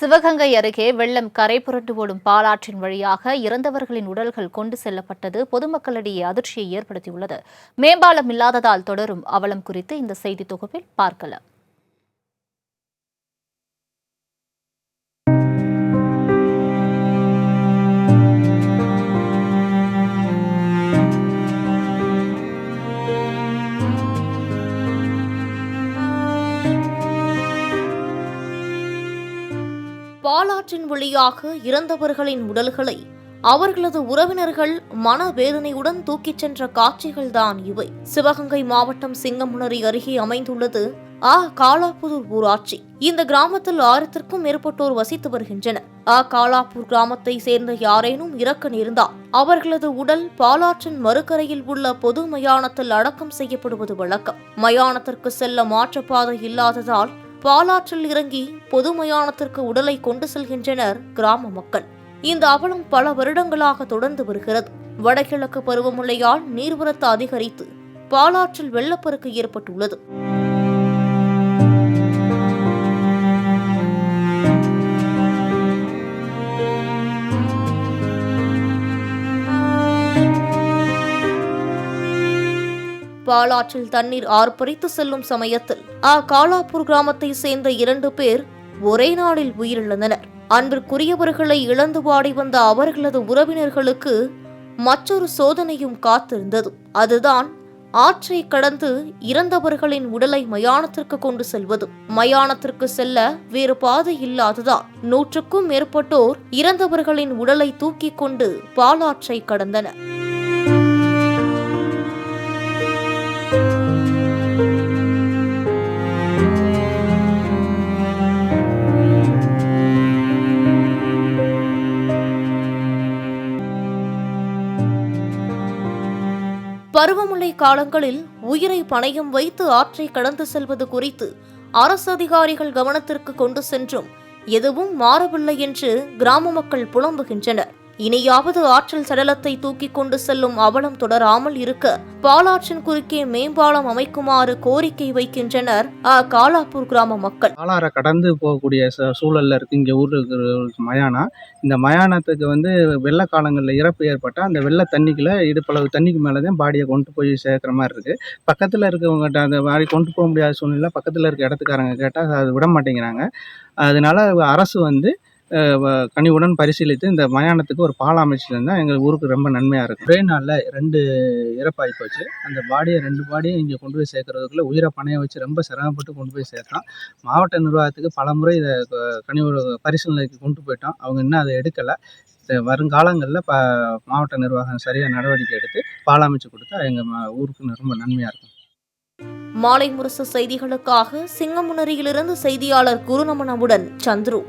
சிவகங்கை அருகே வெள்ளம் கரை புரண்டு ஓடும் பாலாற்றின் வழியாக இறந்தவர்களின் உடல்கள் கொண்டு செல்லப்பட்டது பொதுமக்களிடையே அதிர்ச்சியை ஏற்படுத்தியுள்ளது. மேம்பாலம் இல்லாததால் தொடரும் அவலம் குறித்து இந்த செய்தி தொகுப்பில் பார்க்கலாம். பாலாற்றின் வழியாக இறந்தவர்களின் உடல்களை அவர்களது உறவினர்கள் மனவேதனையுடன் தூக்கிச் சென்ற காட்சிகள்தான் இவை. சிவகங்கை மாவட்டம் சிங்கமுனரி அருகே அமைந்துள்ளது காலாப்புதூர் ஊராட்சி. இந்த கிராமத்தில் 1000க்கும் மேற்பட்டோர் வசித்து வருகின்றனர். காலாப்பூர் கிராமத்தை சேர்ந்த யாரேனும் இறக்க நேர்ந்தால் அவர்களது உடல் பாலாற்றின் மறுகரையில் உள்ள பொது மயானத்தில் அடக்கம் செய்யப்படுவது வழக்கம். மயானத்திற்கு செல்ல மாற்றுப்பாதை இல்லாததால் பாலாற்றில் இறங்கி பொது மயானத்திற்கு உடலை கொண்டு செல்கின்றனர் கிராம மக்கள். இந்த அவலம் பல வருடங்களாக தொடர்ந்து வருகிறது. வடகிழக்கு பருவமழையால் நீர்வரத்து அதிகரித்து பாலாற்றில் வெள்ளப்பெருக்கு ஏற்பட்டுள்ளது. பாலாற்றில் தண்ணீர் ஆர்ப்பரித்து செல்லும் சமயத்தில் காலாப்பூர் கிராமத்தை சேர்ந்த 2 பேர் ஒரே நாளில் உயிரிழந்தனர். அன்பிற்குரியவர்களை இழந்து வாடி வந்த அவர்களது உறவினர்களுக்கு மற்றொரு சோதனையும் காத்திருந்தது. அதுதான் ஆற்றை கடந்து இறந்தவர்களின் உடலை மயானத்திற்கு கொண்டு செல்வது. மயானத்திற்கு செல்ல வேறு பாதை இல்லாததால் 100க்கும் மேற்பட்டோர் இறந்தவர்களின் உடலை தூக்கிக் கொண்டு பாலாற்றை கடந்தனர். பருவமழை காலங்களில் உயிரை பணயம் வைத்து ஆற்றை கடந்து செல்வது குறித்து அரசு அதிகாரிகள் கவனத்திற்கு கொண்டு சென்றும் எதுவும் மாறவில்லை என்று கிராம மக்கள் புலம்புகின்றனர். இனியாவது ஆற்றில் சடலத்தை தூக்கிக் கொண்டு செல்லும் அவலம் தொடராமல் இருக்க பாலாற்றின் குறுக்கே மேம்பாலம் அமைக்குமாறு கோரிக்கை வைக்கின்றனர் காலாப்பூர் கிராம மக்கள். பாலாறை கடந்து போகக்கூடிய சூழல்ல இருக்கு இங்க ஊர்ல இருக்கிற மயானம். இந்த மயானத்துக்கு வெள்ள காலங்களில் இறப்பு ஏற்பட்டால் அந்த வெள்ள தண்ணிக்குள்ள இடுப்பளவு தண்ணிக்கு மேலதான் பாடியை கொண்டு போய் சேர்க்கிற மாதிரி இருக்கு. பக்கத்துல இருக்கவங்ககிட்ட அந்த மாதிரி கொண்டு போக முடியாத சூழ்நிலை பக்கத்துல இருக்க இடத்துக்காரங்க கேட்டால் அது விட மாட்டேங்கிறாங்க. அதனால அரசு கனிவுடன் பரிசீலித்து இந்த மயானத்துக்கு ஒரு பாலம் அமைச்சிருந்தா எங்கள் ஊருக்கு ரொம்ப நன்மையாக இருக்கும். ஒரே நாளில் 2 இறப்பாகி போச்சு. அந்த பாடியை 2 பாடியும் இங்கே கொண்டு போய் சேர்க்கறதுக்குள்ள உயிரை பணைய வச்சு ரொம்ப சிரமப்பட்டு கொண்டு போய் சேர்த்தோம். மாவட்ட நிர்வாகத்துக்கு பலமுறை இதை கனிவு பரிசீலனைக்கு கொண்டு போயிட்டோம். அவங்க இன்னும் அதை எடுக்கலை. வருங்காலங்களில் மாவட்ட நிர்வாகம் சரியாக நடவடிக்கை எடுத்து பாலம் அமைச்சு கொடுத்தா எங்கள் ஊருக்கு ரொம்ப நன்மையாக இருக்கும். மாலை முரசு செய்திகளுக்காக சிங்கமுனரியிலிருந்து செய்தியாளர் குருநமனவுடன் சந்துரு.